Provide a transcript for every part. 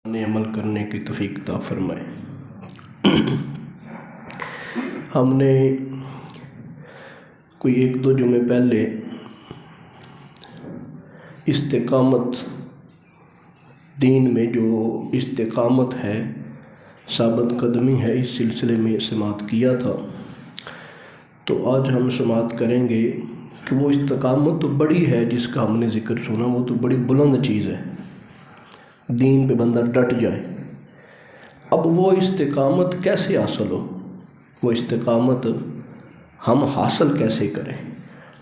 نے عمل کرنے کی توفیق عطا فرمائے۔ ہم نے کوئی 1-2 جمعے پہلے استقامت، دین میں جو استقامت ہے، ثابت قدمی ہے، اس سلسلے میں سماعت کیا تھا۔ تو آج ہم سماعت کریں گے کہ وہ استقامت تو بڑی ہے جس کا ہم نے ذکر سنا، وہ تو بڑی بلند چیز ہے، دین پہ بندہ ڈٹ جائے۔ اب وہ استقامت کیسے حاصل ہو، وہ استقامت ہم حاصل کیسے کریں،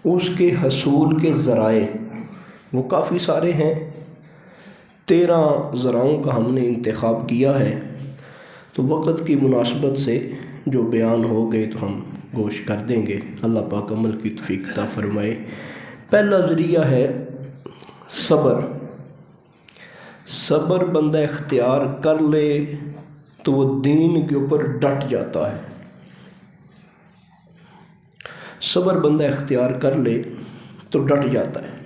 اس کے حصول کے ذرائع وہ کافی سارے ہیں۔ 13 ذرائعوں کا ہم نے انتخاب کیا ہے، تو وقت کی مناسبت سے جو بیان ہو گئے تو ہم گوش کر دیں گے۔ اللہ پاک عمل کی توفیق عطا فرمائے۔ پہلا ذریعہ ہے صبر۔ صبر بندہ اختیار کر لے تو وہ دین کے اوپر ڈٹ جاتا ہے۔ صبر بندہ اختیار کر لے تو ڈٹ جاتا ہے۔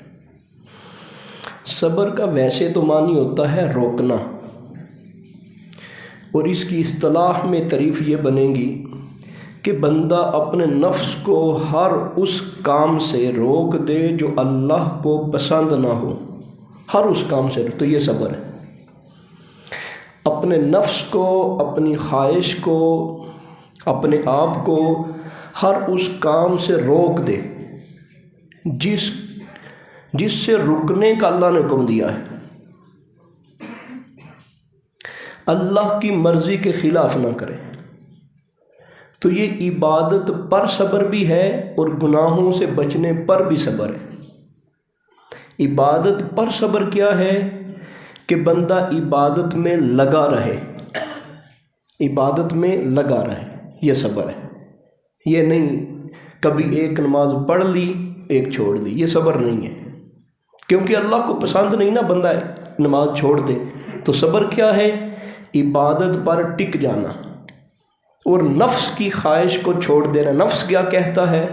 صبر کا ویسے تو معنی ہوتا ہے روکنا، اور اس کی اصطلاح میں تعریف یہ بنے گی کہ بندہ اپنے نفس کو ہر اس کام سے روک دے جو اللہ کو پسند نہ ہو، ہر اس کام سے، تو یہ صبر ہے۔ اپنے نفس کو، اپنی خواہش کو، اپنے آپ کو ہر اس کام سے روک دے جس سے رکنے کا اللہ نے حکم دیا ہے، اللہ کی مرضی کے خلاف نہ کرے۔ تو یہ عبادت پر صبر بھی ہے اور گناہوں سے بچنے پر بھی صبر ہے۔ عبادت پر صبر کیا ہے کہ بندہ عبادت میں لگا رہے، عبادت میں لگا رہے، یہ صبر ہے۔ یہ نہیں کبھی ایک نماز پڑھ لی ایک چھوڑ دی، یہ صبر نہیں ہے، کیونکہ اللہ کو پسند نہیں نا بندہ نماز چھوڑ دے۔ تو صبر کیا ہے؟ عبادت پر ٹک جانا اور نفس کی خواہش کو چھوڑ دینا۔ نفس کیا کہتا ہے؟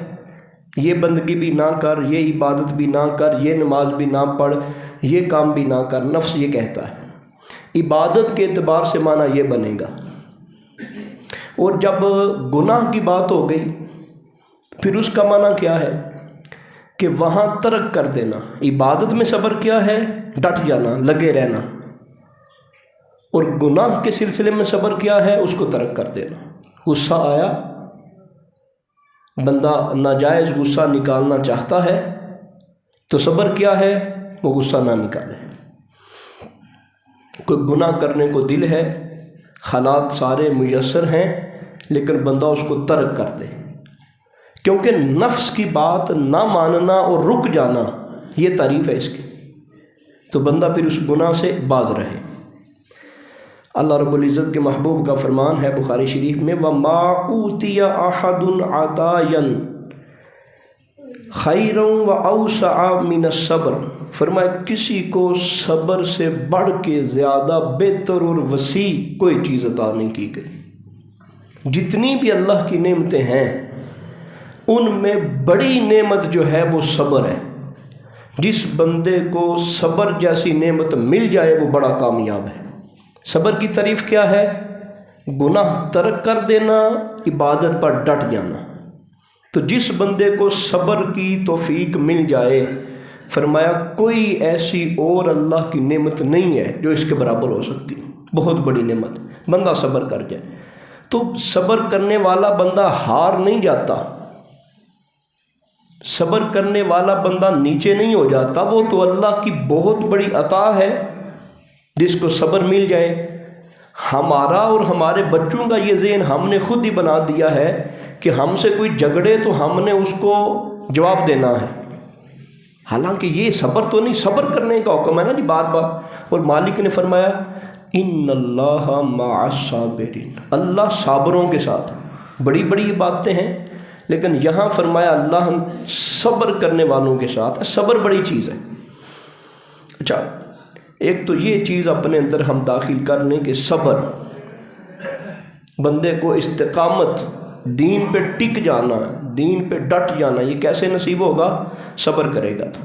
یہ بندگی بھی نہ کر، یہ عبادت بھی نہ کر، یہ نماز بھی نہ پڑھ، یہ کام بھی نہ کر، نفس یہ کہتا ہے۔ عبادت کے اعتبار سے معنی یہ بنے گا۔ اور جب گناہ کی بات ہو گئی پھر اس کا معنی کیا ہے کہ وہاں ترک کر دینا۔ عبادت میں صبر کیا ہے؟ ڈٹ جانا، لگے رہنا، اور گناہ کے سلسلے میں صبر کیا ہے؟ اس کو ترک کر دینا۔ غصہ آیا، بندہ ناجائز غصہ نکالنا چاہتا ہے تو صبر کیا ہے؟ وہ غصہ نہ نکالے۔ کوئی گناہ کرنے کو دل ہے، حالات سارے میسر ہیں، لیکن بندہ اس کو ترک کر دے، کیونکہ نفس کی بات نہ ماننا اور رک جانا یہ تعریف ہے اس کی، تو بندہ پھر اس گناہ سے باز رہے۔ اللہ رب العزت کے محبوب کا فرمان ہے بخاری شریف میں، وَمَا أُوتِيَ أَحَدٌ عَطَاءً خَيْرًا وَأَوْسَعَ مِنَ الصَّبْرِ، فرمایا کسی کو صبر سے بڑھ کے زیادہ بہتر اور وسیع کوئی چیز عطا نہیں کی گئی۔ جتنی بھی اللہ کی نعمتیں ہیں ان میں بڑی نعمت جو ہے وہ صبر ہے۔ جس بندے کو صبر جیسی نعمت مل جائے وہ بڑا کامیاب ہے۔ صبر کی تعریف کیا ہے؟ گناہ ترک کر دینا، عبادت پر ڈٹ جانا۔ تو جس بندے کو صبر کی توفیق مل جائے، فرمایا کوئی ایسی اور اللہ کی نعمت نہیں ہے جو اس کے برابر ہو سکتی، بہت بڑی نعمت، بندہ صبر کر جائے۔ تو صبر کرنے والا بندہ ہار نہیں جاتا، صبر کرنے والا بندہ نیچے نہیں ہو جاتا، وہ تو اللہ کی بہت بڑی عطا ہے جس کو صبر مل جائے۔ ہمارا اور ہمارے بچوں کا یہ ذہن ہم نے خود ہی بنا دیا ہے کہ ہم سے کوئی جھگڑے تو ہم نے اس کو جواب دینا ہے، حالانکہ یہ صبر تو نہیں، صبر کرنے کا حکم ہے نا جی بار بار۔ اور مالک نے فرمایا ان اللہ مع الصابرین، اللہ صابروں کے ساتھ۔ بڑی بڑی باتیں ہیں، لیکن یہاں فرمایا اللہ صبر کرنے والوں کے ساتھ۔ صبر بڑی چیز ہے۔ اچھا، ایک تو یہ چیز اپنے اندر ہم داخل کر لیں کہ صبر بندے کو استقامت، دین پہ ٹک جانا، دین پہ ڈٹ جانا، یہ کیسے نصیب ہوگا؟ صبر کرے گا تو۔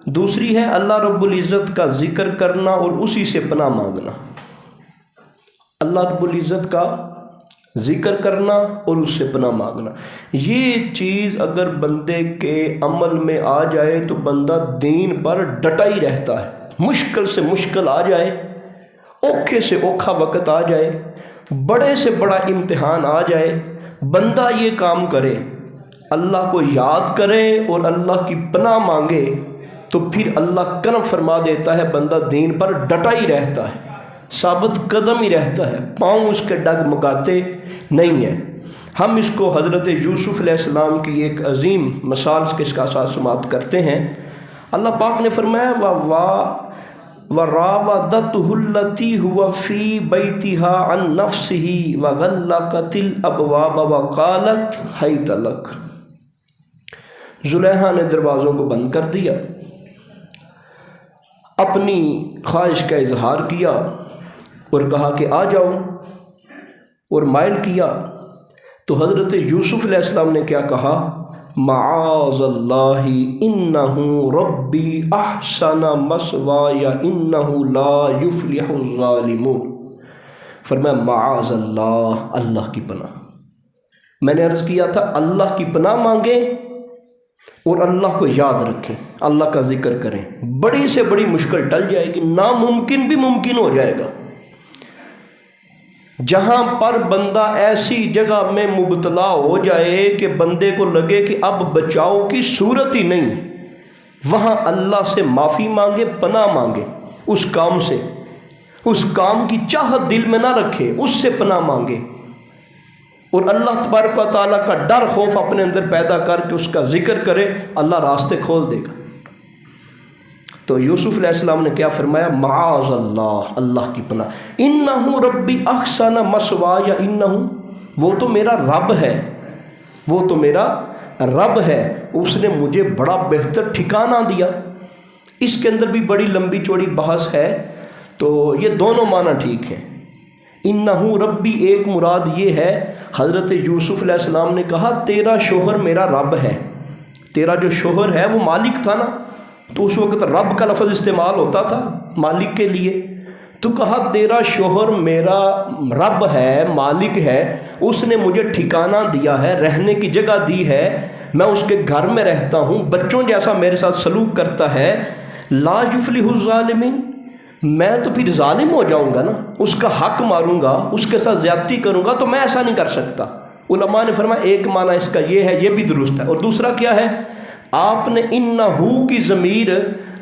دوسری ہے اللہ رب العزت کا ذکر کرنا اور اسی سے پناہ مانگنا۔ اللہ رب العزت کا ذکر کرنا اور اس سے پناہ مانگنا، یہ چیز اگر بندے کے عمل میں آ جائے تو بندہ دین پر ڈٹا ہی رہتا ہے۔ مشکل سے مشکل آ جائے، اوکھے سے اوکھا وقت آ جائے، بڑے سے بڑا امتحان آ جائے، بندہ یہ کام کرے، اللہ کو یاد کرے اور اللہ کی پناہ مانگے تو پھر اللہ کرم فرما دیتا ہے، بندہ دین پر ڈٹا ہی رہتا ہے، ثابت قدم ہی رہتا ہے، پاؤں اس کے ڈگمگاتے نہیں ہیں۔ ہم اس کو حضرت یوسف علیہ السلام کی ایک عظیم مثال کے ساتھ سماعت کرتے ہیں۔ اللہ پاک نے فرمایا وَرَاوَدَتْهُ الَّتِي هُوَ فِي بَيْتِهَا عَن نَفْسِهِ وَغَلَّقَتِ الْأَبْوَابَ وَقَالَتْ هَيْتَ لَكَ، زلیخا نے دروازوں کو بند کر دیا، اپنی خواہش کا اظہار کیا اور کہا کہ آ جاؤ، اور مائل کیا تو حضرت یوسف علیہ السلام نے کیا کہا؟ معاذ اللہ انہ ربی احسن مثواي انہ لا یفلح الظالمون۔ فرمایا معاذ اللہ، اللہ کی پناہ۔ میں نے عرض کیا تھا اللہ کی پناہ مانگیں اور اللہ کو یاد رکھیں، اللہ کا ذکر کریں، بڑی سے بڑی مشکل ٹل جائے گی، ناممکن بھی ممکن ہو جائے گا۔ جہاں پر بندہ ایسی جگہ میں مبتلا ہو جائے کہ بندے کو لگے کہ اب بچاؤ کی صورت ہی نہیں، وہاں اللہ سے معافی مانگے، پناہ مانگے اس کام سے، اس کام کی چاہت دل میں نہ رکھے، اس سے پناہ مانگے اور اللہ تبارک و تعالیٰ کا ڈر خوف اپنے اندر پیدا کر کے اس کا ذکر کرے، اللہ راستے کھول دے گا۔ تو یوسف علیہ السلام نے کیا فرمایا؟ معاذ اللہ، اللہ کی پناہ، انہ ربی احسن مثواي، انہ، وہ تو میرا رب ہے، وہ تو میرا رب ہے، اس نے مجھے بڑا بہتر ٹھکانہ دیا۔ اس کے اندر بھی بڑی لمبی چوڑی بحث ہے، تو یہ دونوں معنی ٹھیک ہیں۔ انہ ربی ایک مراد یہ ہے، حضرت یوسف علیہ السلام نے کہا تیرا شوہر میرا رب ہے، تیرا جو شوہر ہے وہ مالک تھا نا، تو اس وقت رب کا لفظ استعمال ہوتا تھا مالک کے لیے، تو کہا تیرا شوہر میرا رب ہے، مالک ہے، اس نے مجھے ٹھکانہ دیا ہے، رہنے کی جگہ دی ہے، میں اس کے گھر میں رہتا ہوں، بچوں جیسا میرے ساتھ سلوک کرتا ہے، لا یفلح الظالمین، میں تو پھر ظالم ہو جاؤں گا نا، اس کا حق ماروں گا، اس کے ساتھ زیادتی کروں گا، تو میں ایسا نہیں کر سکتا۔ علماء نے فرمایا ایک معنی اس کا یہ ہے، یہ بھی درست ہے، اور دوسرا کیا ہے؟ آپ نے انہو کی ضمیر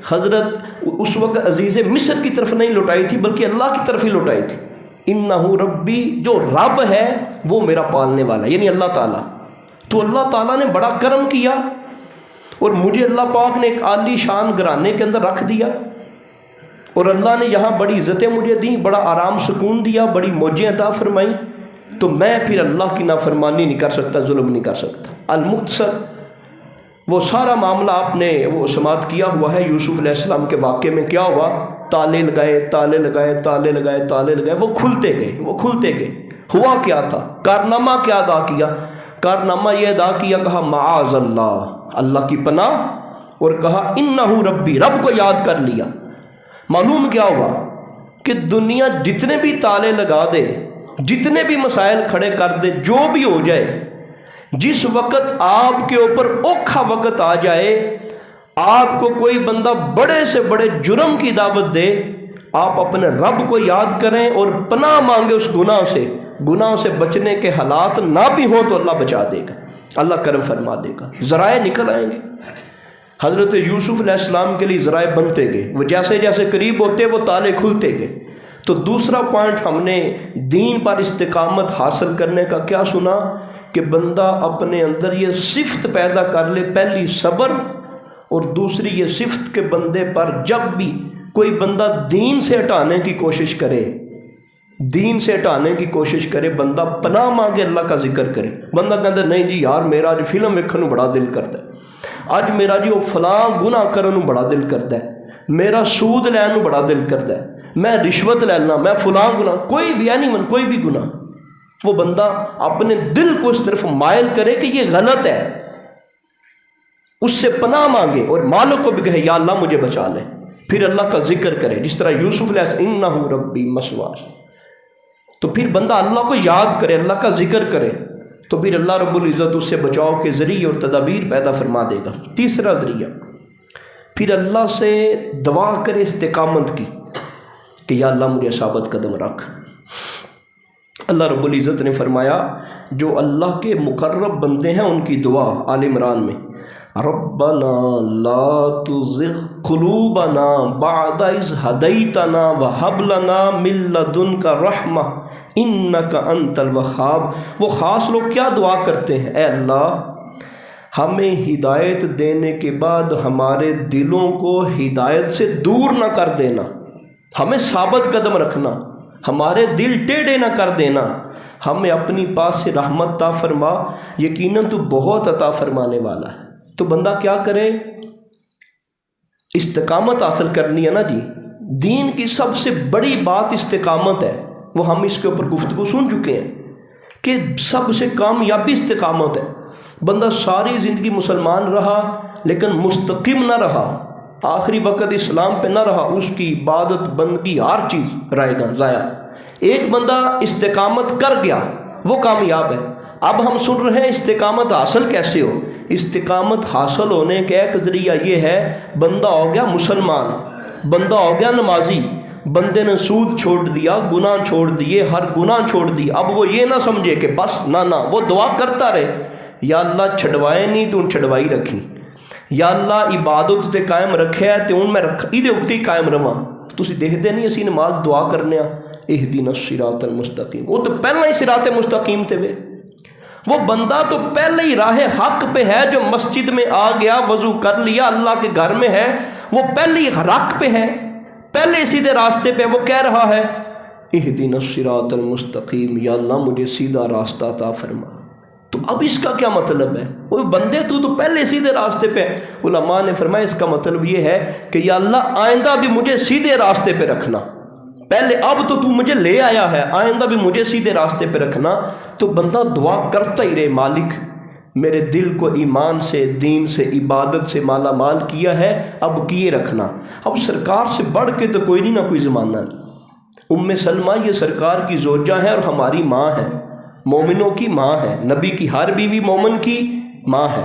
حضرت اس وقت عزیز مصر کی طرف نہیں لوٹائی تھی بلکہ اللہ کی طرف ہی لوٹائی تھی۔ انہو ربی، جو رب ہے وہ میرا پالنے والا، یعنی اللہ تعالیٰ۔ تو اللہ تعالیٰ نے بڑا کرم کیا اور مجھے اللہ پاک نے ایک عالی شان گھرانے کے اندر رکھ دیا، اور اللہ نے یہاں بڑی عزتیں مجھے دیں، بڑا آرام سکون دیا، بڑی موجیں عطا فرمائیں، تو میں پھر اللہ کی نافرمانی نہیں کر سکتا، ظلم نہیں کر سکتا۔ المختصر، وہ سارا معاملہ آپ نے وہ سماعت کیا ہوا ہے۔ یوسف علیہ السلام کے واقعے میں کیا ہوا؟ تالے لگائے، تالے لگائے، تالے لگائے، تالے لگائے، وہ کھلتے گئے، وہ کھلتے گئے۔ ہوا کیا تھا؟ کارنامہ کیا ادا کیا؟ کارنامہ یہ ادا کیا، کہا معاذ اللہ، اللہ کی پناہ، اور کہا انہ ربی، رب کو یاد کر لیا۔ معلوم کیا ہوا کہ دنیا جتنے بھی تالے لگا دے، جتنے بھی مسائل کھڑے کر دے، جو بھی ہو جائے، جس وقت آپ کے اوپر اوکھا وقت آ جائے، آپ کو کوئی بندہ بڑے سے بڑے جرم کی دعوت دے، آپ اپنے رب کو یاد کریں اور پناہ مانگے اس گناہ سے بچنے کے حالات نہ بھی ہوں تو اللہ بچا دے گا، اللہ کرم فرما دے گا، ذرائع نکل آئیں گے۔ حضرت یوسف علیہ السلام کے لیے ذرائع بنتے گئے، وہ جیسے جیسے قریب ہوتے وہ تالے کھلتے گئے۔ تو دوسرا پوائنٹ ہم نے دین پر استقامت حاصل کرنے کا کیا سنا کہ بندہ اپنے اندر یہ صفت پیدا کر لے، پہلی صبر، اور دوسری یہ صفت کہ بندے پر جب بھی کوئی بندہ دین سے ہٹانے کی کوشش کرے، دین سے ہٹانے کی کوشش کرے، بندہ پناہ مانگے، اللہ کا ذکر کرے۔ بندہ کہتا ہے نہیں جی یار میرا جو فلم ویکھن نوں بڑا دل کرتا ہے، اج میرا جی وہ فلاں گناہ کرن نوں بڑا دل کرتا ہے، میرا سود لین نوں بڑا دل کرتا ہے، میں رشوت لینا، میں فلاں گناہ، کوئی بھی کوئی بھی گناہ، وہ بندہ اپنے دل کو اس طرف مائل کرے کہ یہ غلط ہے، اس سے پناہ مانگے اور مالک کو بھی کہے یا اللہ مجھے بچا لے، پھر اللہ کا ذکر کرے، جس طرح یوسف علیہ السلام انہ ربی مسواس، تو پھر بندہ اللہ کو یاد کرے، اللہ کا ذکر کرے، تو پھر اللہ رب العزت اس سے بچاؤ کے ذریعے اور تدابیر پیدا فرما دے گا۔ تیسرا ذریعہ، پھر اللہ سے دعا کرے استقامت کی کہ یا اللہ مجھے ثابت قدم رکھ۔ اللہ رب العزت نے فرمایا جو اللہ کے مقرب بندے ہیں ان کی دعا آل عمران میں، ربنا لا تزغ قلوبنا بعد اذ ہدیتنا وہب لنا من لدنک رحمہ انک انت الوہاب۔ وہ خاص لوگ کیا دعا کرتے ہیں، اے اللہ ہمیں ہدایت دینے کے بعد ہمارے دلوں کو ہدایت سے دور نہ کر دینا، ہمیں ثابت قدم رکھنا، ہمارے دل ٹیڑھے نہ کر دینا، ہمیں اپنی پاس سے رحمت عطا فرما، یقیناً تو بہت عطا فرمانے والا ہے۔ تو بندہ کیا کرے، استقامت حاصل کرنی ہے نا جی، دین کی سب سے بڑی بات استقامت ہے، وہ ہم اس کے اوپر گفتگو سن چکے ہیں کہ سب سے کامیابی استقامت ہے۔ بندہ ساری زندگی مسلمان رہا لیکن مستقیم نہ رہا، آخری وقت اسلام پہ نہ رہا، اس کی عبادت بندگی ہر چیز رائے گا ضائع۔ ایک بندہ استقامت کر گیا وہ کامیاب ہے۔ اب ہم سن رہے ہیں استقامت حاصل کیسے ہو۔ استقامت حاصل ہونے کا ایک ذریعہ یہ ہے، بندہ ہو گیا مسلمان، بندہ ہو گیا نمازی، بندے نے سود چھوڑ دیا، گناہ چھوڑ دیے، ہر گناہ چھوڑ دی۔ اب وہ یہ نہ سمجھے کہ بس نہ وہ دعا کرتا رہے، یا اللہ چھڑوائے نہیں تو ان چھڑوائی رکھی، یا اللہ عبادت تے قائم رکھے ہے تو ان میں یہ اتنے قائم رواں۔ تسی دیکھتے نہیں اسی نماز دعا کرنے اہدنا الصراط المستقیم، وہ تو پہلے ہی صراط مستقیم تے وے، وہ بندہ تو پہلے ہی راہ حق پہ ہے، جو مسجد میں آ گیا وضو کر لیا اللہ کے گھر میں ہے، وہ پہلے ہی حق پہ ہے، پہلے سیدھے راستے پہ، وہ کہہ رہا ہے اہدنا الصراط المستقیم، یا اللہ مجھے سیدھا راستہ عطا فرما۔ تو اب اس کا کیا مطلب ہے، وہ بندے تو پہلے سیدھے راستے پہ۔ علماء نے فرمایا اس کا مطلب یہ ہے کہ یا اللہ آئندہ بھی مجھے سیدھے راستے پہ رکھنا، پہلے اب تو مجھے لے آیا ہے، آئندہ بھی مجھے سیدھے راستے پہ رکھنا۔ تو بندہ دعا کرتا ہی رہے، مالک میرے دل کو ایمان سے، دین سے، عبادت سے مالا مال کیا ہے، اب کیے رکھنا۔ اب سرکار سے بڑھ کے تو کوئی نہیں نہ کوئی زمانہ نہیں۔ ام سلمہ یہ سرکار کی زوجہ ہے اور ہماری ماں ہے، مومنوں کی ماں ہے، نبی کی ہر بیوی مومن کی ماں ہے۔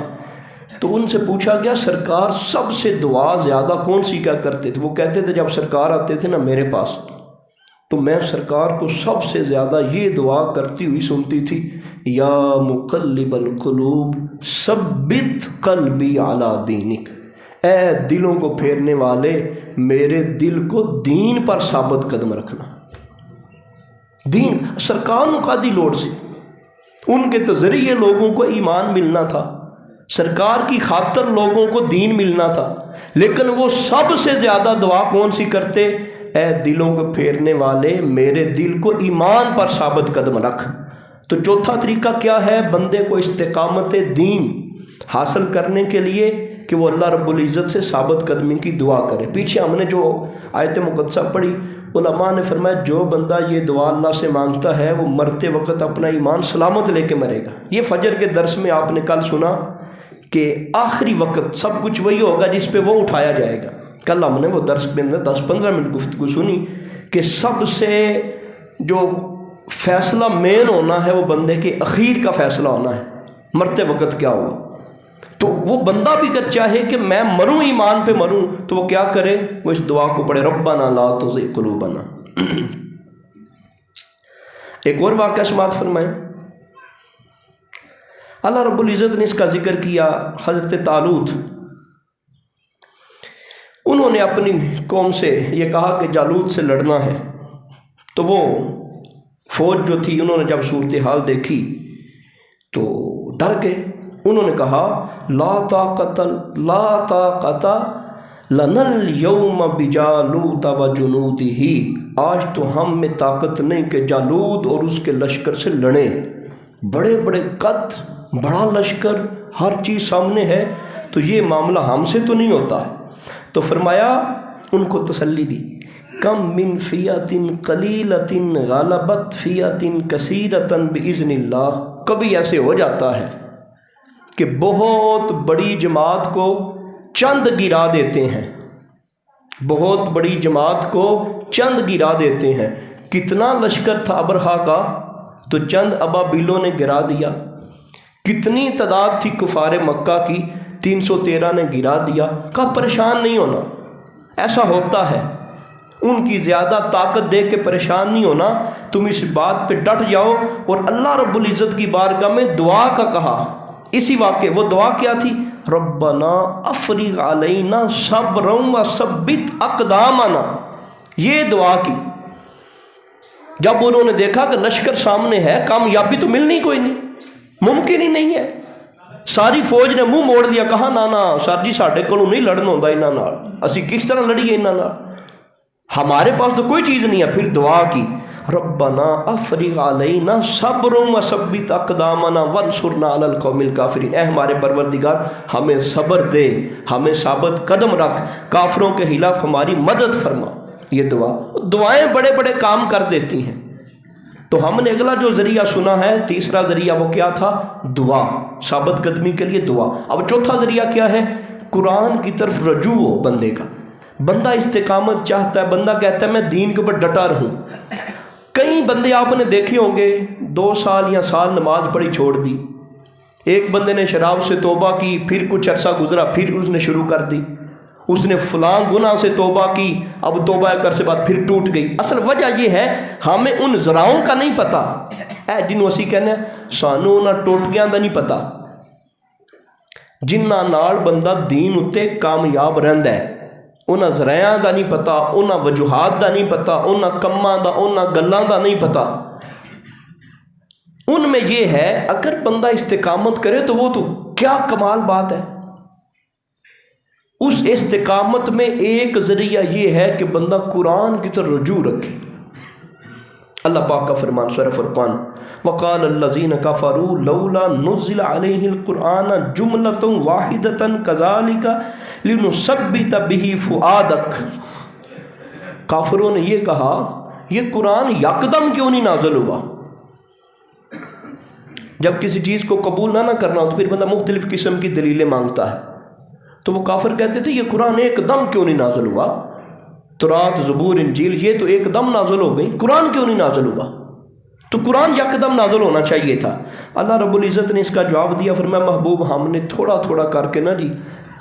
تو ان سے پوچھا گیا سرکار سب سے دعا زیادہ کون سی کیا کرتے تھے؟ وہ کہتے تھے جب سرکار آتے تھے نا میرے پاس تو میں سرکار کو سب سے زیادہ یہ دعا کرتی ہوئی سنتی تھی، یا مقلب القلوب ثبت قلبی علی دینک، اے دلوں کو پھیرنے والے میرے دل کو دین پر ثابت قدم رکھنا۔ دین سرکار کا دی لوڑ سی، ان کے تو ذریعے لوگوں کو ایمان ملنا تھا، سرکار کی خاطر لوگوں کو دین ملنا تھا، لیکن وہ سب سے زیادہ دعا کون سی کرتے؟ اے دلوں کو پھیرنے والے میرے دل کو ایمان پر ثابت قدم رکھ۔ تو چوتھا طریقہ کیا ہے بندے کو استقامت دین حاصل کرنے کے لیے کہ وہ اللہ رب العزت سے ثابت قدمی کی دعا کرے۔ پیچھے ہم نے جو آیت مقدسہ پڑھی، علماء نے فرمایا جو بندہ یہ دعا اللہ سے مانگتا ہے وہ مرتے وقت اپنا ایمان سلامت لے کے مرے گا۔ یہ فجر کے درس میں آپ نے کل سنا کہ آخری وقت سب کچھ وہی ہوگا جس پہ وہ اٹھایا جائے گا۔ کل ہم نے وہ درس میں 10-15 منٹ گفتگو سنی کہ سب سے جو فیصلہ مین ہونا ہے وہ بندے کے اخیر کا فیصلہ ہونا ہے، مرتے وقت کیا ہوا۔ تو وہ بندہ بھی اگر چاہے کہ میں مروں ایمان پہ مروں تو وہ کیا کرے، وہ اس دعا کو پڑھے، ربنا لا تزغ قلوبنا۔ ایک اور واقعہ سماعت فرمائیں، اللہ رب العزت نے اس کا ذکر کیا۔ حضرت طالوت انہوں نے اپنی قوم سے یہ کہا کہ جالوت سے لڑنا ہے، تو وہ فوج جو تھی انہوں نے جب صورتحال دیکھی تو ڈر گئے۔ انہوں نے کہا لا طاقت لنا اليوم بجالوت وجنودہ، آج تو ہم میں طاقت نہیں کہ جالوت اور اس کے لشکر سے لڑیں، بڑے بڑے قد، بڑا لشکر، ہر چیز سامنے ہے، تو یہ معاملہ ہم سے تو نہیں ہوتا۔ تو فرمایا ان کو تسلی دی، کم من فیۃ قلیلۃ غلبت فیۃ کثیرۃ باذن اللہ، کبھی ایسے ہو جاتا ہے کہ بہت بڑی جماعت کو چند گرا دیتے ہیں، بہت بڑی جماعت کو چند گرا دیتے ہیں۔ کتنا لشکر تھا ابرہا کا، تو چند ابابیلوں نے گرا دیا۔ کتنی تعداد تھی کفار مکہ کی، 313 نے گرا دیا۔ کہا پریشان نہیں ہونا، ایسا ہوتا ہے، ان کی زیادہ طاقت دیکھ کے پریشان نہیں ہونا، تم اس بات پہ ڈٹ جاؤ۔ اور اللہ رب العزت کی بارگاہ میں دعا کا کہا، اسی واقعے وہ دعا کیا تھی؟ ربنا افرغ علینا صبرا وثبت اقدامنا، یہ دعا کی۔ جب انہوں نے دیکھا کہ لشکر سامنے ہے، کامیابی تو ملنی کوئی نہیں، ممکن ہی نہیں ہے، ساری فوج نے منہ موڑ دیا، کہا نا نا سر جی ساڈے کولوں نہیں لڑن ہوندا انہاں نال، اسی کس طرح لڑیے انہاں نال، ہمارے پاس تو کوئی چیز نہیں ہے۔ پھر دعا کی، ربنا افرغ علینا صبرا وثبت اقدامنا وانصرنا علی القوم الکافرین، اے ہمارے پروردگار ہمیں صبر دے، ہمیں ثابت قدم رکھ، کافروں کے خلاف ہماری مدد فرما۔ یہ دعائیں بڑے بڑے کام کر دیتی ہیں۔ تو ہم نے اگلا جو ذریعہ سنا ہے، تیسرا ذریعہ وہ کیا تھا؟ دعا، ثابت قدمی کے لیے دعا۔ اب چوتھا ذریعہ کیا ہے؟ قرآن کی طرف رجوع ہو بندے کا۔ بندہ استقامت چاہتا ہے، بندہ کہتا ہے میں دین کے اوپر ڈٹا رہوں۔ کئی بندے آپ نے دیکھے ہوں گے 2 سال یا سال نماز پڑھی چھوڑ دی، ایک بندے نے شراب سے توبہ کی، پھر کچھ عرصہ گزرا پھر اس نے شروع کر دی، اس نے فلاں گناہ سے توبہ کی، اب توبہ کر سے بعد پھر ٹوٹ گئی۔ اصل وجہ یہ ہے ہمیں ان ذراؤں کا نہیں پتہ، اے جنوں اسی کہنے سانوں انہاں ٹوٹیاں دا نہیں پتہ، جنہاں نال بندہ دین اتے کامیاب رہندا ہے، انہاں ذرائعاں دا نہیں پتہ، انہاں وجوہات دا نہیں پتہ، انہاں کماں دا، انہاں گلاں دا نہیں پتہ۔ ان میں یہ ہے اگر بندہ استقامت کرے تو وہ تو کیا کمال بات ہے۔ اس استقامت میں ایک ذریعہ یہ ہے کہ بندہ قرآن کی طرف رجوع رکھے۔ اللہ پاک کا فرمان سورہ فرقان، وقال الذین کفروا لولا نزل علیہ القرآن جملۃ واحدۃ کذالک لنثبت بہ فؤادک۔ کافروں نے یہ کہا یہ قرآن یکدم کیوں نہیں نازل ہوا؟ جب کسی چیز کو قبول نہ کرنا ہو تو پھر بندہ مختلف قسم کی دلیلیں مانگتا ہے، تو وہ کافر کہتے تھے یہ قرآن ایک دم کیوں نہیں نازل ہوا؟ تورات، زبور، انجیل یہ تو ایک دم نازل ہو گئی، قرآن کیوں نہیں نازل ہوا؟ تو قرآن یکدم نازل ہونا چاہیے تھا۔ اللہ رب العزت نے اس کا جواب دیا، فرمایا محبوب ہم نے تھوڑا تھوڑا کر کے نا جی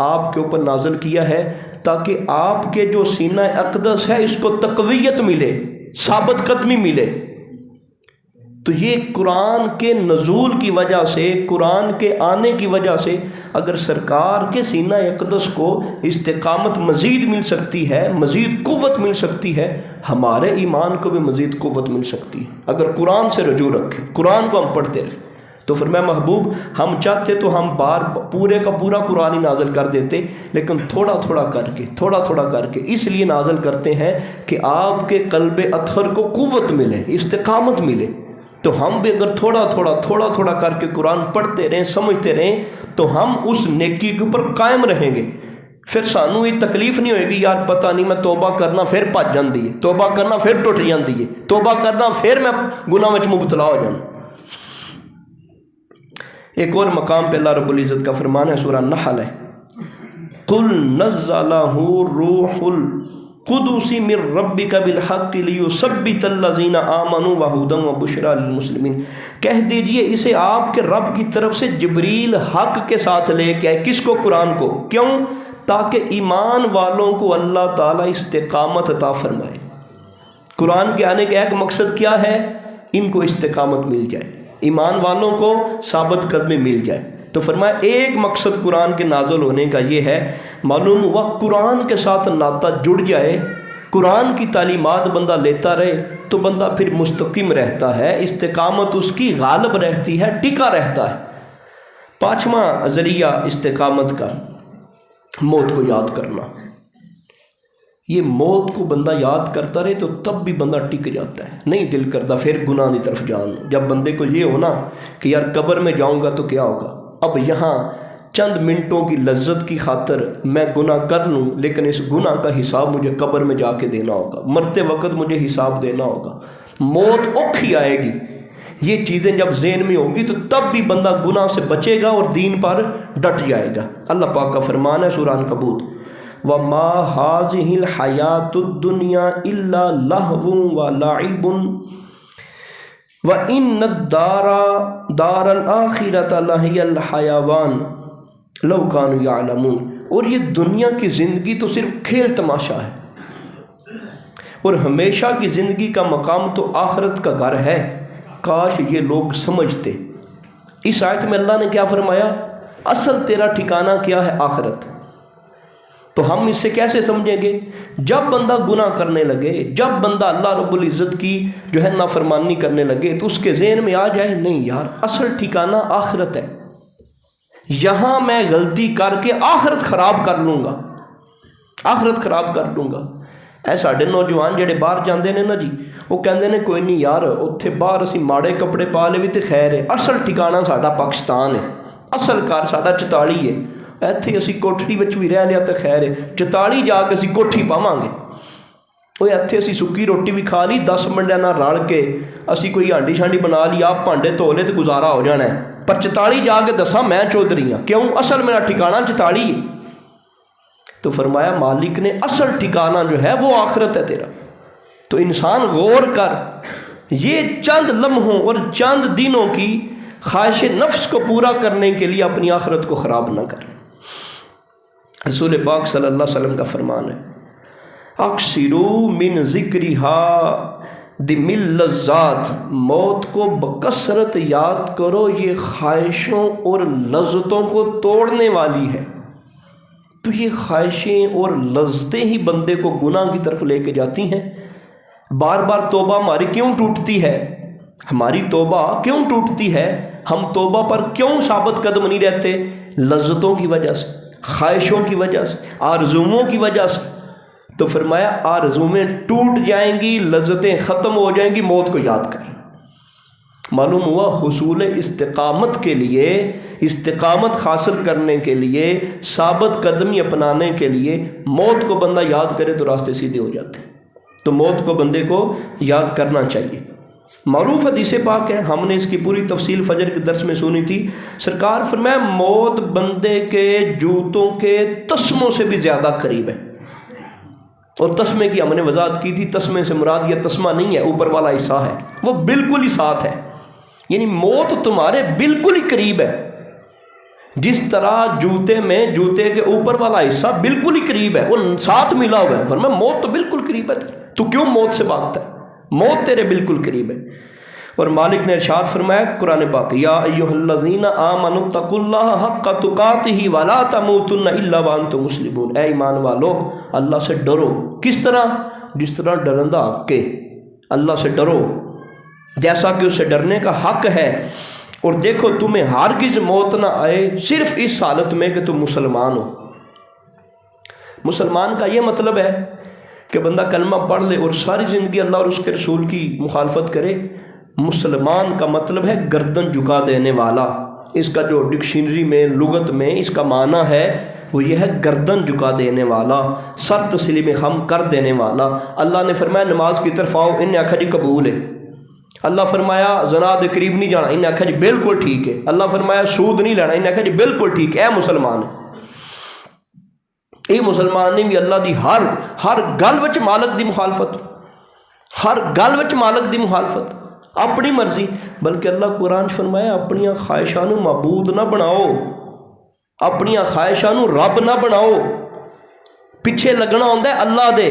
آپ کے اوپر نازل کیا ہے تاکہ آپ کے جو سینہ اقدس ہے اس کو تقویت ملے، ثابت قدمی ملے۔ تو یہ قرآن کے نزول کی وجہ سے، قرآن کے آنے کی وجہ سے اگر سرکار کے سینہ اقدس کو استقامت مزید مل سکتی ہے، مزید قوت مل سکتی ہے، ہمارے ایمان کو بھی مزید قوت مل سکتی ہے اگر قرآن سے رجوع رکھیں، قرآن کو ہم پڑھتے رہیں۔ تو فرمایا محبوب ہم چاہتے تو ہم پورے کا پورا قرآن ہی نازل کر دیتے، لیکن تھوڑا تھوڑا کر کے اس لیے نازل کرتے ہیں کہ آپ کے قلب اطہر کو قوت ملے، استقامت ملے۔ تو ہم بھی اگر تھوڑا تھوڑا کر کے قرآن پڑھتے رہیں، سمجھتے رہیں، تو ہم اس نیکی کے اوپر قائم رہیں گے۔ پھر سانوں یہ تکلیف نہیں ہوئے گی یار پتہ نہیں میں توبہ کرنا پھر بھج جاندی ہے، توبہ کرنا پھر ٹوٹ جاندی ہے، توبہ کرنا پھر میں گناہ وچ مبتلا ہو جانا۔ ایک اور مقام پہ اللہ رب العزت کا فرمان ہے، سورہ نحل ہے، قُلْ نَزَّلَهُ رُوحُ الْقُدُسِ مِنْ رَبِّكَ بِالْحَقِّ لِيُثَبِّتَ الَّذِينَ آمَنُوا وَهُدًى وَبُشْرَى لِلْمُسْلِمِينَ۔ کہہ دیجئے اسے آپ کے رب کی طرف سے جبریل حق کے ساتھ لے کے آئے، کس کو؟ قرآن کو۔ کیوں؟ تاکہ ایمان والوں کو اللہ تعالیٰ استقامت عطا فرمائے۔ قرآن کے آنے کا ایک مقصد کیا ہے؟ ان کو استقامت مل جائے، ایمان والوں کو ثابت قدمی مل جائے۔ تو فرمایا ایک مقصد قرآن کے نازل ہونے کا یہ ہے، معلوم ہوا قرآن کے ساتھ ناطہ جڑ جائے، قرآن کی تعلیمات بندہ لیتا رہے تو بندہ پھر مستقیم رہتا ہے، استقامت اس کی غالب رہتی ہے، ٹکا رہتا ہے۔ 5واں ذریعہ استقامت کا، موت کو یاد کرنا۔ یہ موت کو بندہ یاد کرتا رہے تو تب بھی بندہ ٹک جاتا ہے، نہیں دل کرتا پھر گناہ کی طرف جان۔ جب بندے کو یہ ہونا کہ یار قبر میں جاؤں گا تو کیا ہوگا، اب یہاں چند منٹوں کی لذت کی خاطر میں گناہ کر لوں، لیکن اس گناہ کا حساب مجھے قبر میں جا کے دینا ہوگا، مرتے وقت مجھے حساب دینا ہوگا، موت اوکھی آئے گی۔ یہ چیزیں جب ذہن میں ہوں گی تو تب بھی بندہ گناہ سے بچے گا اور دین پر ڈٹ جائے گا۔ اللہ پاک کا فرمان ہے سورہ عنکبوت، وَمَا هَٰذِهِ الْحَيَاةُ الدُّنْيَا إِلَّا لَهْوٌ وَلَعِبٌ وَإِنَّ الدَّارَ الْآخِرَةَ لَهِيَ الْحَيَوَانُ لَوْ كَانُوا يَعْلَمُونَ، اور یہ دنیا کی زندگی تو صرف کھیل تماشا ہے، اور ہمیشہ کی زندگی کا مقام تو آخرت کا گھر ہے، کاش یہ لوگ سمجھتے۔ اس آیت میں اللہ نے کیا فرمایا؟ اصل تیرا ٹھکانہ کیا ہے؟ آخرت۔ تو ہم اس سے کیسے سمجھیں گے؟ جب بندہ گناہ کرنے لگے، جب بندہ اللہ رب العزت کی جو ہے نافرمانی کرنے لگے، تو اس کے ذہن میں آ جائے نہیں یار اصل ٹھکانہ آخرت ہے، یہاں میں غلطی کر کے آخرت خراب کر لوں گا، آخرت خراب کر لوں گا۔ اے ساڈے نوجوان جڑے باہر جاندے نے نا جی، وہ کہندے نے کوئی نہیں یار اتھے باہر اسی ماڑے کپڑے پا لے بھی تے خیر ہے، اصل ٹھکانہ ساڈا پاکستان ہے، اصل گھر ساڈا 44 ہے، ایتھے اسی کوٹھی وچ بھی رہ لیا تے خیر ہے، 44 جا کے اسی کوٹھی پاواں گے، وہ ایتھے اسی سکی روٹی بھی کھا لی 10 منڈیاں نال رل کے، اسی کوئی ہانڈی شانڈی بنا لی، آپ بھانڈے دھو لے تے گزارا ہو جانا ہے، پر 44 جا کے دساں میں چودھری ہاں، کیوں؟ اصل میرا ٹھکانہ 44 ہے۔ تو فرمایا مالک نے اصل ٹھکانہ جو ہے وہ آخرت ہے تیرا۔ تو انسان غور کر، یہ چند لمحوں اور چند دنوں کی خواہش نفس کو پورا کرنے کے لیے اپنی آخرت کو خراب نہ کر۔ رسول پاک صلی اللہ علیہ وسلم کا فرمان ہے، اکثروا من ذکرها دم اللذات، موت کو بکثرت یاد کرو، یہ خواہشوں اور لذتوں کو توڑنے والی ہے۔ تو یہ خواہشیں اور لذتیں ہی بندے کو گناہ کی طرف لے کے جاتی ہیں۔ بار بار توبہ ہماری کیوں ٹوٹتی ہے؟ ہماری توبہ کیوں ٹوٹتی ہے؟ ہم توبہ پر کیوں ثابت قدم نہیں رہتے؟ لذتوں کی وجہ سے، خواہشوں کی وجہ سے، آرزوؤں کی وجہ سے۔ تو فرمایا آرزویں ٹوٹ جائیں گی، لذتیں ختم ہو جائیں گی، موت کو یاد کر۔ معلوم ہوا حصول استقامت کے لیے، استقامت حاصل کرنے کے لیے، ثابت قدمی اپنانے کے لیے موت کو بندہ یاد کرے تو راستے سیدھے ہو جاتے ہیں۔ تو موت کو بندے کو یاد کرنا چاہیے۔ معروف حدیث پاک ہے، ہم نے اس کی پوری تفصیل فجر کے درس میں سنی تھی۔ سرکار فرمایا موت بندے کے جوتوں کے تسموں سے بھی زیادہ قریب ہے۔ اور تسمے کی ہم نے وضاحت کی تھی، تسمے سے مراد یہ تسمہ نہیں ہے اوپر والا حصہ ہے، وہ بالکل ہی ساتھ ہے، یعنی موت تمہارے بالکل ہی قریب ہے۔ جس طرح جوتے میں جوتے کے اوپر والا حصہ بالکل ہی قریب ہے، وہ ساتھ ملا ہوا ہے، فرمایا موت تو بالکل قریب ہے، تو کیوں موت سے بھاگتا ہے؟ موت تیرے بالکل قریب ہے۔ اور مالک نے ارشاد فرمایا قرآن پاک، یا ایھا الذین آمنوا اتقوا اللہ حق تقاتہ ولا تموتن الا وانتم مسلمون، اے ایمان والو اللہ سے ڈرو۔ کس طرح؟ جس طرح ڈرندہ حق کے، اللہ سے ڈرو جیسا کہ اسے ڈرنے کا حق ہے۔ اور دیکھو تمہیں ہرگز موت نہ آئے صرف اس حالت میں کہ تم مسلمان ہو۔ مسلمان کا یہ مطلب ہے کہ بندہ کلمہ پڑھ لے اور ساری زندگی اللہ اور اس کے رسول کی مخالفت کرے۔ مسلمان کا مطلب ہے گردن جھکا دینے والا۔ اس کا جو ڈکشنری میں لغت میں اس کا معنی ہے وہ یہ ہے گردن جھکا دینے والا، سر تسلیم خم کر دینے والا۔ اللہ نے فرمایا نماز کی طرف آؤ، انہیں آخر جی قبول ہے۔ اللہ فرمایا زنا دے قریب نہیں جانا، انہیں آخر جی بالکل ٹھیک ہے۔ اللہ فرمایا سود نہیں لینا، انہیں آخر جی بالکل ٹھیک ہے، اے مسلمان ہے۔ یہ مسلمان نے بھی اللہ دی ہر گل وچ مالک دی مخالفت، ہر گل وچ مالک دی مخالفت، اپنی مرضی۔ بلکہ اللہ قرآن فرمایا اپنی خواہشاں نو معبود نہ بناؤ، اپنی خواہشاں نو رب نہ بناؤ۔ پیچھے لگنا ہوندا ہے اللہ دے،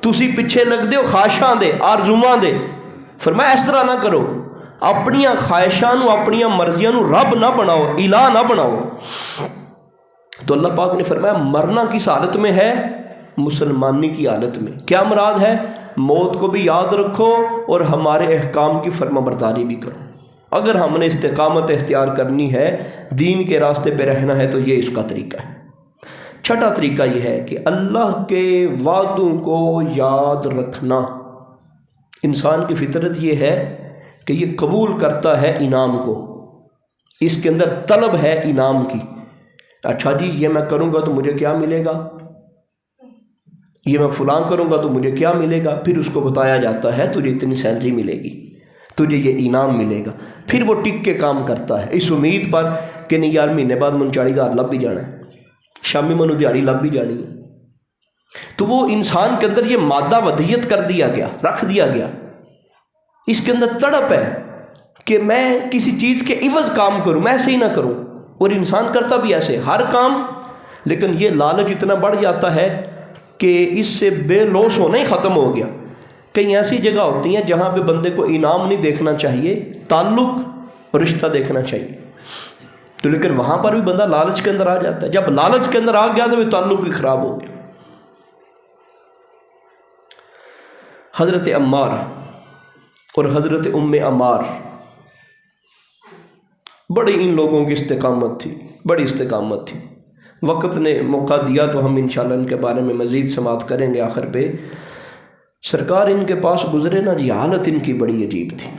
تسی پیچھے لگ دے ہو خواہشاں دے، آرزوؤں دے۔ فرمایا اس طرح نہ کرو، اپنی خواہشاں نو اپنی مرضیاں نو رب نہ بناؤ، الہ نہ بناؤ۔ تو اللہ پاک نے فرمایا مرنا کس حالت میں ہے؟ مسلمانی کی حالت میں۔ کیا مراد ہے؟ موت کو بھی یاد رکھو اور ہمارے احکام کی فرما برداری بھی کرو۔ اگر ہم نے استقامت اختیار کرنی ہے، دین کے راستے پہ رہنا ہے، تو یہ اس کا طریقہ ہے۔ چھٹا طریقہ یہ ہے کہ اللہ کے وعدوں کو یاد رکھنا۔ انسان کی فطرت یہ ہے کہ یہ قبول کرتا ہے انعام کو، اس کے اندر طلب ہے انعام کی۔ اچھا جی یہ میں کروں گا تو مجھے کیا ملے گا، یہ میں فلاں کروں گا تو مجھے کیا ملے گا، پھر اس کو بتایا جاتا ہے تجھے اتنی سیلری ملے گی، تجھے یہ انعام ملے گا. پھر وہ ٹک کے کام کرتا ہے اس امید پر کہ نہیں یار مہینے بعد من 40,000 لب بھی جانا ہے, شامی منو دیہڑی لب بھی جانی ہے. تو وہ انسان کے اندر یہ مادہ ودیت کر دیا گیا, رکھ دیا گیا. اس کے اندر تڑپ ہے کہ میں کسی چیز کے عوض کام کروں, میں ایسے ہی نہ کروں. اور انسان کرتا بھی ایسے ہر کام, لیکن یہ لالچ اتنا بڑھ جاتا ہے کہ اس سے بے لوث ہونا ہی ختم ہو گیا. کئی ایسی جگہ ہوتی ہیں جہاں پہ بندے کو انعام نہیں دیکھنا چاہیے, تعلق اور رشتہ دیکھنا چاہیے. تو لیکن وہاں پر بھی بندہ لالچ کے اندر آ جاتا ہے. جب لالچ کے اندر آ گیا تو وہ تعلق بھی خراب ہو گیا. حضرت عمار اور حضرت ام عمار, بڑی ان لوگوں کی استقامت تھی, بڑی استقامت تھی. وقت نے موقع دیا تو ہم انشاءاللہ ان کے بارے میں مزید سماعت کریں گے. آخر پہ سرکار ان کے پاس گزرے نا جی, حالت ان کی بڑی عجیب تھی,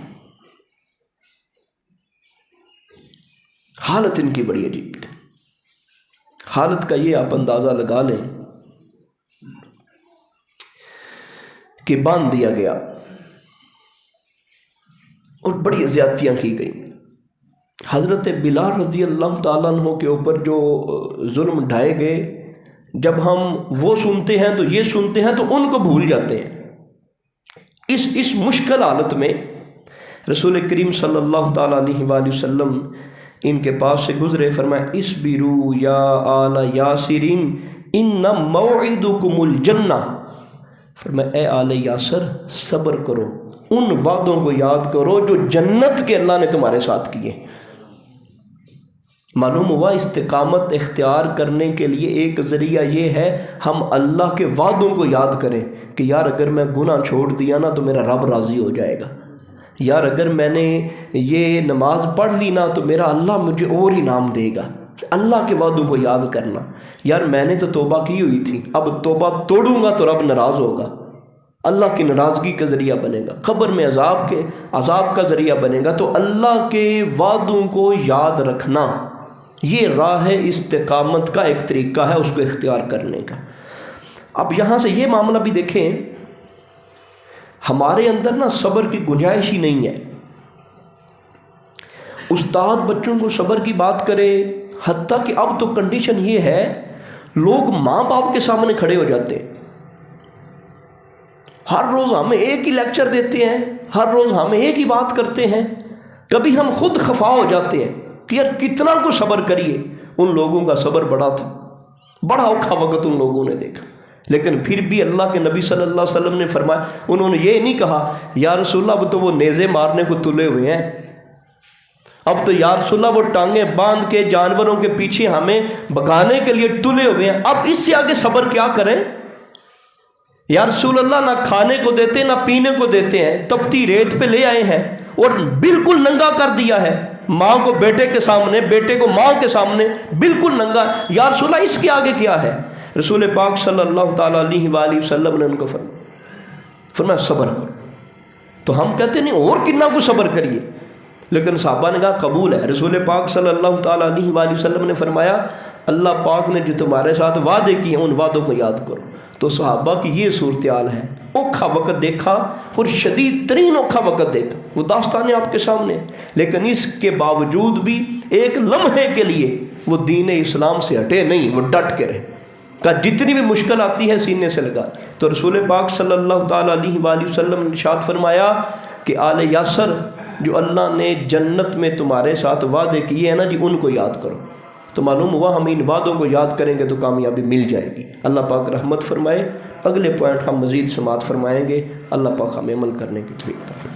حالت ان کی بڑی عجیب تھی. حالت کا یہ آپ اندازہ لگا لیں کہ باندھ دیا گیا اور بڑی زیادتیاں کی گئیں. حضرت بلال رضی اللہ تعالیٰ عنہ کے اوپر جو ظلم ڈھائے گئے, جب ہم وہ سنتے ہیں تو یہ سنتے ہیں تو ان کو بھول جاتے ہیں. اس مشکل حالت میں رسول کریم صلی اللہ تعالیٰ علیہ وآلہ وسلم ان کے پاس سے گزرے, فرمایا اصبروا یا آل یاسرین ان موعدکم الجنہ. فرمایا اے آل یاسر صبر کرو, ان وعدوں کو یاد کرو جو جنت کے اللہ نے تمہارے ساتھ کیے. معلوم ہوا استقامت اختیار کرنے کے لیے ایک ذریعہ یہ ہے ہم اللہ کے وعدوں کو یاد کریں کہ یار اگر میں گناہ چھوڑ دیا نا تو میرا رب راضی ہو جائے گا, یار اگر میں نے یہ نماز پڑھ لی نا تو میرا اللہ مجھے اور انعام دے گا. اللہ کے وعدوں کو یاد کرنا, یار میں نے تو توبہ کی ہوئی تھی, اب توبہ توڑوں گا تو رب ناراض ہوگا, اللہ کی ناراضگی کا ذریعہ بنے گا, قبر میں عذاب کا ذریعہ بنے گا. تو اللہ کے وعدوں کو یاد رکھنا یہ راہ استقامت کا ایک طریقہ ہے اس کو اختیار کرنے کا. اب یہاں سے یہ معاملہ بھی دیکھیں, ہمارے اندر نا صبر کی گنجائش ہی نہیں ہے. استاد بچوں کو صبر کی بات کرے, حتیٰ کہ اب تو کنڈیشن یہ ہے لوگ ماں باپ کے سامنے کھڑے ہو جاتے ہیں, ہر روز ہمیں ایک ہی لیکچر دیتے ہیں, ہر روز ہمیں ایک ہی بات کرتے ہیں. کبھی ہم خود خفا ہو جاتے ہیں کہ یار کتنا کو صبر کریے. ان لوگوں کا صبر بڑا تھا, بڑا اوکھا وقت ان لوگوں نے دیکھا, لیکن پھر بھی اللہ کے نبی صلی اللہ علیہ وسلم نے فرمایا, انہوں نے یہ نہیں کہا یا رسول اللہ اب تو وہ نیزے مارنے کو تلے ہوئے ہیں, اب تو یا رسول اللہ وہ ٹانگیں باندھ کے جانوروں کے پیچھے ہمیں بھگانے کے لیے تلے ہوئے ہیں, اب اس سے آگے صبر کیا کریں. یا رسول اللہ نہ کھانے کو دیتے نہ پینے کو دیتے ہیں, تپتی ریت پہ لے آئے ہیں اور بالکل ننگا کر دیا ہے, ماں کو بیٹے کے سامنے, بیٹے کو ماں کے سامنے بالکل ننگا. یا رسول اللہ اس کے آگے کیا ہے. رسول پاک صلی اللہ تعالیٰ علیہ وآلہ وسلم نے ان کو فرمایا صبر کرو. تو ہم کہتے نہیں اور کتنا کو صبر کریے, لیکن صحابہ نے کہا قبول ہے. رسول پاک صلی اللہ تعالیٰ علیہ وآلہ وسلم نے فرمایا اللہ پاک نے جو تمہارے ساتھ وعدے کیے ہیں ان وعدوں کو یاد کرو. تو صحابہ کی یہ صورتحال ہے, اوکھا وقت دیکھا اور شدید ترین اوکھا وقت دیکھا, وہ داستانیں آپ کے سامنے, لیکن اس کے باوجود بھی ایک لمحے کے لیے وہ دین اسلام سے ہٹے نہیں, وہ ڈٹ کے رہے. کہ جتنی بھی مشکل آتی ہے سینے سے لگا. تو رسول پاک صلی اللہ تعالیٰ علیہ وآلہ وسلم نے ارشاد فرمایا کہ آل یاسر جو اللہ نے جنت میں تمہارے ساتھ وعدے کیے ہیں نا جی ان کو یاد کرو. تو معلوم ہوا ہم ان وعدوں کو یاد کریں گے تو کامیابی مل جائے گی. اللہ پاک رحمت فرمائے. اگلے پوائنٹ ہم مزید سماعت فرمائیں گے. اللہ پاک ہمیں عمل کرنے کی توفیق عطا فرمائے.